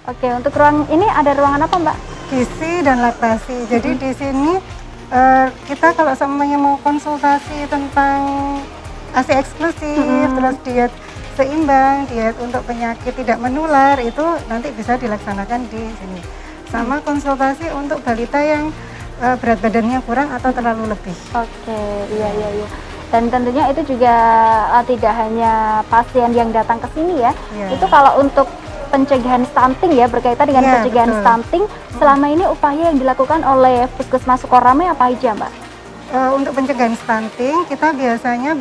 Oke, untuk ruang ini ada ruangan apa Mbak? Gizi dan laktasi. Jadi di sini kita kalau semuanya mau konsultasi tentang ASI eksklusif, terus diet seimbang, diet untuk penyakit tidak menular, itu nanti bisa dilaksanakan di sini. Sama konsultasi untuk balita yang berat badannya kurang atau terlalu lebih. Oke, iya. Dan tentunya itu juga tidak hanya pasien yang datang ke sini ya. Itu kalau untuk pencegahan stunting ya, berkaitan dengan pencegahan stunting, selama ini upaya yang dilakukan oleh Puskesmas Sukorame apa aja Mbak? Untuk pencegahan stunting, kita biasanya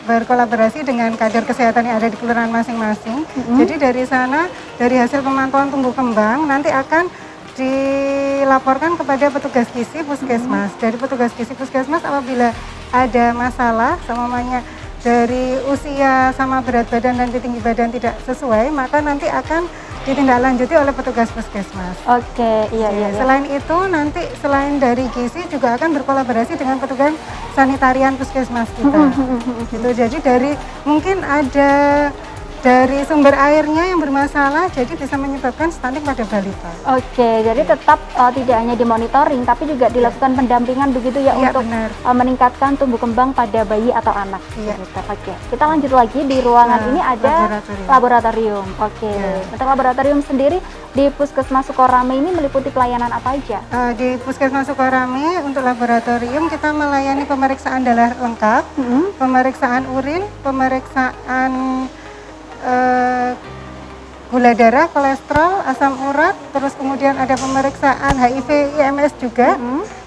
berkolaborasi dengan kader kesehatan yang ada di kelurahan masing-masing. Jadi dari sana, dari hasil pemantauan tumbuh kembang, nanti akan dilaporkan kepada petugas gizi puskesmas. Dari petugas gizi puskesmas apabila ada masalah, semuanya dari usia sama berat badan dan tinggi badan tidak sesuai, maka nanti akan ditindaklanjuti oleh petugas puskesmas. Oke, iya. Selain itu, nanti selain dari gizi juga akan berkolaborasi dengan petugas sanitarian puskesmas kita. Gitu. Jadi dari mungkin ada dari sumber airnya yang bermasalah, jadi bisa menyebabkan stunting pada balita. Oke, jadi tetap tidak hanya dimonitoring, tapi juga dilakukan pendampingan begitu ya, untuk meningkatkan tumbuh kembang pada bayi atau anak. Gitu. Oke, kita lanjut lagi di ruangan ini ada laboratorium. Oke, untuk laboratorium sendiri di Puskesmas Sukorame ini meliputi pelayanan apa aja? Di Puskesmas Sukorame untuk laboratorium kita melayani pemeriksaan darah lengkap, pemeriksaan urin, pemeriksaan gula darah, kolesterol, asam urat, terus kemudian ada pemeriksaan HIV, IMS juga.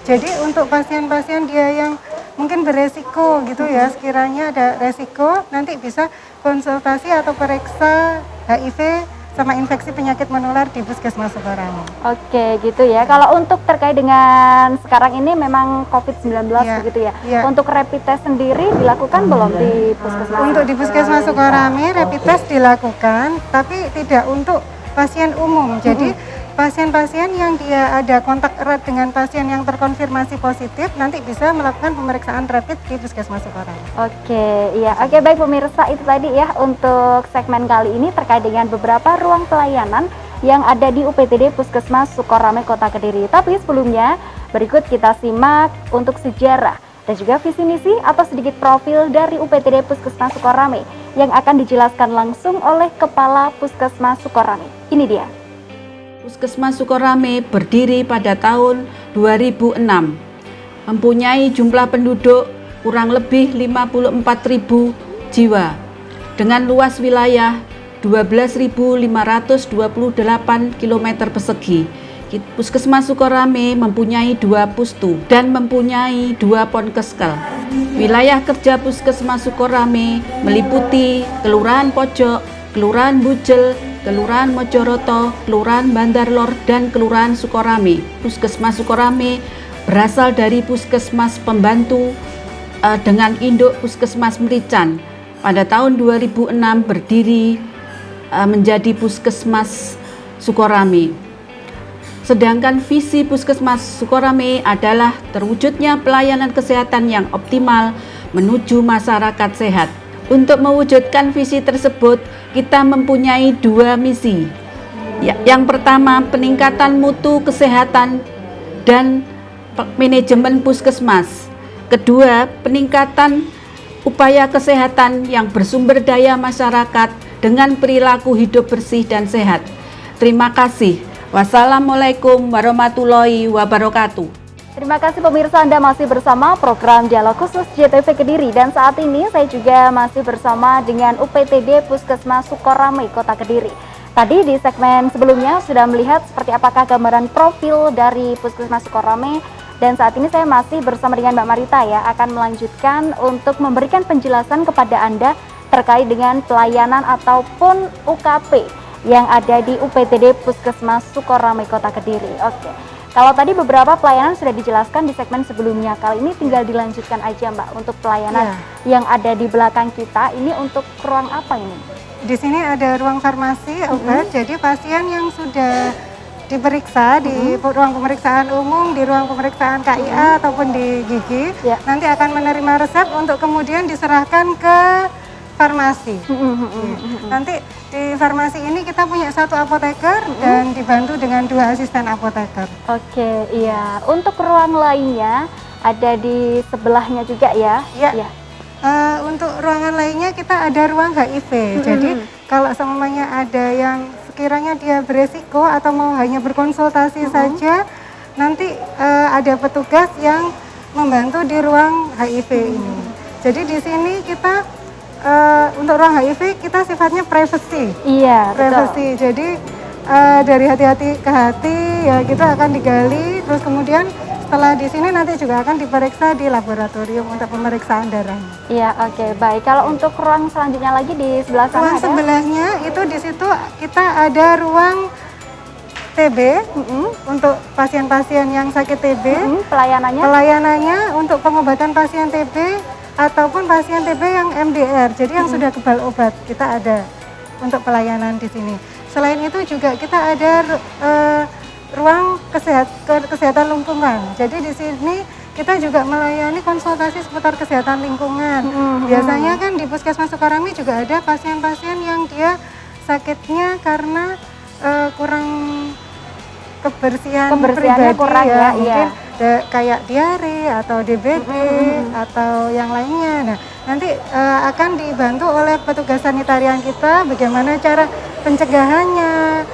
Jadi untuk pasien-pasien dia yang mungkin beresiko gitu ya, sekiranya ada resiko, nanti bisa konsultasi atau periksa HIV sama infeksi penyakit menular di Puskesmas Sukorame. Oke, gitu ya. Kalau untuk terkait dengan sekarang ini memang COVID-19 begitu ya. Untuk rapid test sendiri dilakukan belum di Puskesmas? Untuk di Puskesmas Sukorame rapid test dilakukan, tapi tidak untuk pasien umum. Jadi pasien-pasien yang dia ada kontak erat dengan pasien yang terkonfirmasi positif nanti bisa melakukan pemeriksaan rapid di Puskesmas Sukorame. Oke, iya. Oke, baik pemirsa, itu tadi ya untuk segmen kali ini terkait dengan beberapa ruang pelayanan yang ada di UPTD Puskesmas Sukorame Kota Kediri. Tapi sebelumnya berikut kita simak untuk sejarah dan juga visi misi atau sedikit profil dari UPTD Puskesmas Sukorame yang akan dijelaskan langsung oleh Kepala Puskesmas Sukorame. Ini dia. Puskesmas Sukorame berdiri pada tahun 2006, mempunyai jumlah penduduk kurang lebih 54.000 jiwa, dengan luas wilayah 12.528 km persegi. Puskesmas Sukorame mempunyai 2 pustu dan mempunyai 2 ponkeskel. Wilayah kerja Puskesmas Sukorame meliputi Kelurahan Pojok, Kelurahan Bujel, Kelurahan Mojoroto, Kelurahan Bandarlor, dan Kelurahan Sukorame. Puskesmas Sukorame berasal dari Puskesmas Pembantu dengan induk Puskesmas Merican. Pada tahun 2006 berdiri menjadi Puskesmas Sukorame. Sedangkan visi Puskesmas Sukorame adalah terwujudnya pelayanan kesehatan yang optimal menuju masyarakat sehat. Untuk mewujudkan visi tersebut, kita mempunyai 2 misi. Yang pertama, peningkatan mutu kesehatan dan manajemen puskesmas. Kedua, peningkatan upaya kesehatan yang bersumber daya masyarakat dengan perilaku hidup bersih dan sehat. Terima kasih. Wassalamualaikum warahmatullahi wabarakatuh. Terima kasih pemirsa, Anda masih bersama program Dialog Khusus JTV Kediri, dan saat ini saya juga masih bersama dengan UPTD Puskesmas Sukorame Kota Kediri. Tadi di segmen sebelumnya sudah melihat seperti apakah gambaran profil dari Puskesmas Sukorame, dan saat ini saya masih bersama dengan Mbak Marita ya, akan melanjutkan untuk memberikan penjelasan kepada Anda terkait dengan pelayanan ataupun UKP yang ada di UPTD Puskesmas Sukorame Kota Kediri. Oke. Kalau tadi beberapa pelayanan sudah dijelaskan di segmen sebelumnya, kali ini tinggal dilanjutkan aja Mbak untuk pelayanan yang ada di belakang kita. Ini untuk ruang apa ini? Di sini ada ruang farmasi obat, jadi pasien yang sudah diperiksa di ruang pemeriksaan umum, di ruang pemeriksaan KIA ataupun di gigi, nanti akan menerima resep untuk kemudian diserahkan ke farmasi. Nanti di farmasi ini kita punya 1 apoteker dan dibantu dengan 2 asisten apoteker. Oke, iya. Untuk ruang lainnya ada di sebelahnya juga ya? Iya. Untuk ruangan lainnya kita ada ruang HIV. Jadi kalau semuanya ada yang sekiranya dia beresiko atau mau hanya berkonsultasi saja, nanti ada petugas yang membantu di ruang HIV ini. Jadi di sini kita untuk ruang HIV kita sifatnya privacy. Iya, Privacy. Jadi dari hati-hati ke hati ya kita akan digali, terus kemudian setelah di sini nanti juga akan diperiksa di laboratorium untuk pemeriksaan darahnya. Iya, oke, baik. Kalau untuk ruang selanjutnya lagi di sebelah sana Ruang ada? sebelahnya itu di situ kita ada ruang TB untuk pasien-pasien yang sakit TB. Pelayanannya? Pelayanannya untuk pengobatan pasien TB ataupun pasien TB yang MDR, jadi yang sudah kebal obat, kita ada untuk pelayanan di sini. Selain itu juga kita ada ruang kesehatan lingkungan. Jadi di sini kita juga melayani konsultasi seputar kesehatan lingkungan. Biasanya kan di Puskesmas Sukorame juga ada pasien-pasien yang dia sakitnya karena kurang kebersihan pribadi kurang ya, mungkin kayak diare atau DBD atau yang lainnya. Nah, nanti akan dibantu oleh petugas sanitarian kita bagaimana cara pencegahannya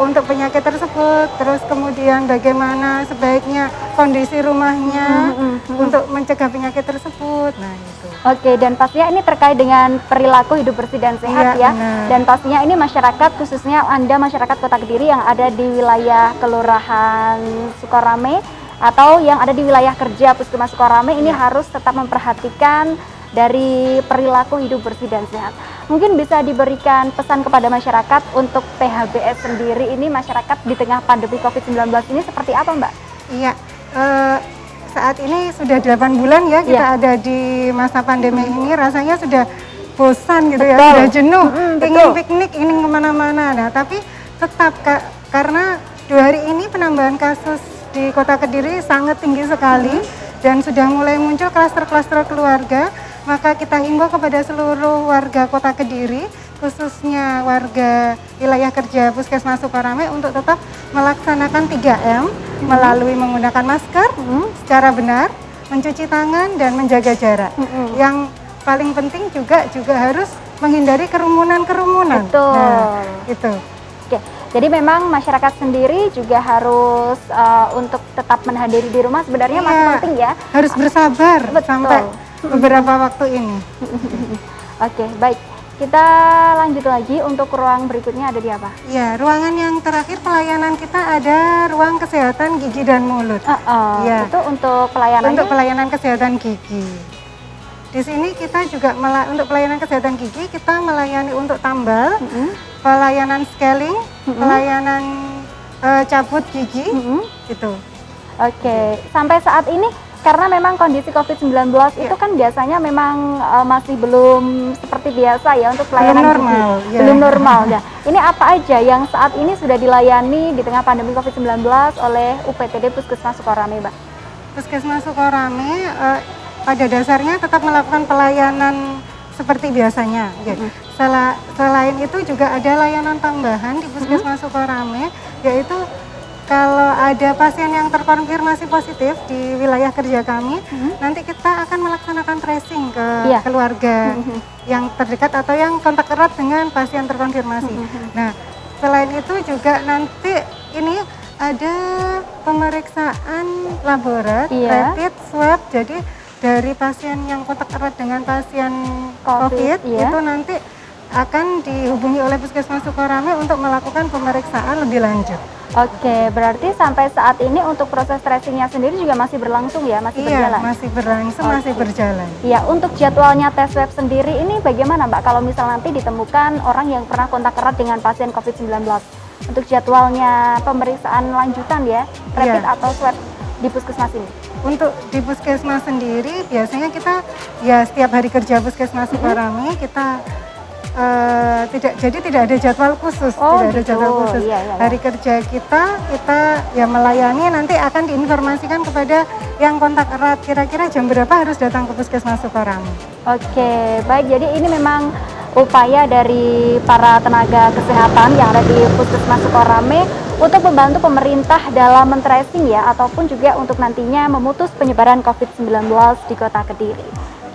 untuk penyakit tersebut, terus kemudian bagaimana sebaiknya kondisi rumahnya untuk mencegah penyakit tersebut. Nah, itu. Oke, dan pastinya ini terkait dengan perilaku hidup bersih dan sehat ya. Benar. Dan pastinya ini masyarakat, khususnya Anda masyarakat Kota Kediri yang ada di wilayah Kelurahan Sukorame atau yang ada di wilayah kerja Puskesmas Sukorame ini harus tetap memperhatikan dari perilaku hidup bersih dan sehat. Mungkin bisa diberikan pesan kepada masyarakat untuk PHBS sendiri ini, masyarakat di tengah pandemi COVID-19 ini seperti apa, Mbak? Iya, saat ini sudah 8 bulan ya kita ada di masa pandemi ini, rasanya sudah bosan gitu ya, sudah jenuh, ingin piknik, ingin kemana-mana. Nah, tapi tetap karena 2 hari ini penambahan kasus di Kota Kediri sangat tinggi sekali dan sudah mulai muncul klaster-klaster keluarga, maka kita himbau kepada seluruh warga Kota Kediri, khususnya warga wilayah kerja Puskesmas Sukorame untuk tetap melaksanakan 3M melalui menggunakan masker secara benar, mencuci tangan dan menjaga jarak. Yang paling penting juga harus menghindari kerumunan-kerumunan. Betul. Nah, itu. Oke, jadi memang masyarakat sendiri juga harus untuk tetap menghadiri di rumah sebenarnya masih penting ya. Harus bersabar sampai beberapa waktu ini. Oke, baik. Kita lanjut lagi untuk ruang berikutnya ada di apa? Ya, ruangan yang terakhir pelayanan kita ada ruang kesehatan gigi dan mulut. Ya. Itu untuk pelayanannya? Untuk pelayanan kesehatan gigi. Di sini kita juga untuk pelayanan kesehatan gigi kita melayani untuk tambal, pelayanan scaling, pelayanan cabut gigi, gitu. Oke, sampai saat ini karena memang kondisi COVID-19 itu kan biasanya memang masih belum seperti biasa ya untuk pelayanan belum normal, gigi. Belum normal ya. Ini apa aja yang saat ini sudah dilayani di tengah pandemi COVID-19 oleh UPTD Puskesmas Sukorame, Mbak? Puskesmas Sukorame pada dasarnya tetap melakukan pelayanan seperti biasanya. Selain itu juga ada layanan tambahan di Puskesmas Sukorame, yaitu kalau ada pasien yang terkonfirmasi positif di wilayah kerja kami, nanti kita akan melaksanakan tracing ke keluarga yang terdekat atau yang kontak erat dengan pasien terkonfirmasi. Nah, selain itu juga nanti ini ada pemeriksaan laborat, rapid swab, jadi dari pasien yang kontak erat dengan pasien COVID itu nanti akan dihubungi oleh Puskesmas Sukorame untuk melakukan pemeriksaan lebih lanjut. Oke, berarti sampai saat ini untuk proses tracingnya sendiri juga masih berlangsung ya, masih berjalan? Iya, masih berlangsung, masih berjalan. Iya, untuk jadwalnya tes swab sendiri ini bagaimana, Mbak? Kalau misal nanti ditemukan orang yang pernah kontak erat dengan pasien COVID-19, untuk jadwalnya pemeriksaan lanjutan ya, rapid atau swab di Puskesmas ini? Untuk di Puskesmas sendiri biasanya kita ya setiap hari kerja Puskesmas Sukorame kita tidak ada jadwal khusus, Oh, tidak ada gitu. jadwal khusus. Iya, iya, iya. Hari kerja kita ya melayani, nanti akan diinformasikan kepada yang kontak erat kira-kira jam berapa harus datang ke Puskesmas Sukorame. Oke, baik. Jadi ini memang upaya dari para tenaga kesehatan yang ada di Puskesmas Sukorame untuk membantu pemerintah dalam men-tracing ya, ataupun juga untuk nantinya memutus penyebaran COVID-19 di Kota Kediri.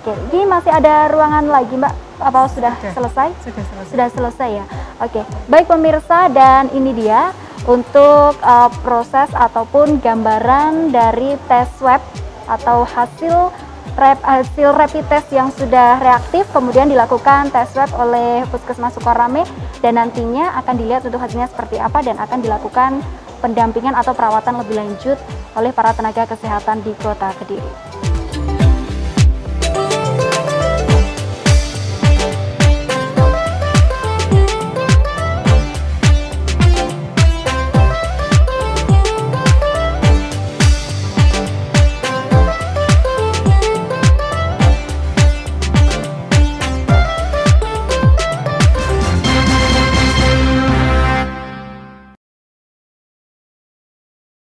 Oke, ini masih ada ruangan lagi Mbak? Apa sudah selesai? Sudah selesai. Sudah selesai ya. Oke, baik pemirsa, dan ini dia untuk proses ataupun gambaran dari tes swab atau hasil rapid test yang sudah reaktif, kemudian dilakukan tes swab oleh Puskesmas Sukorame, dan nantinya akan dilihat untuk hasilnya seperti apa dan akan dilakukan pendampingan atau perawatan lebih lanjut oleh para tenaga kesehatan di Kota Kediri.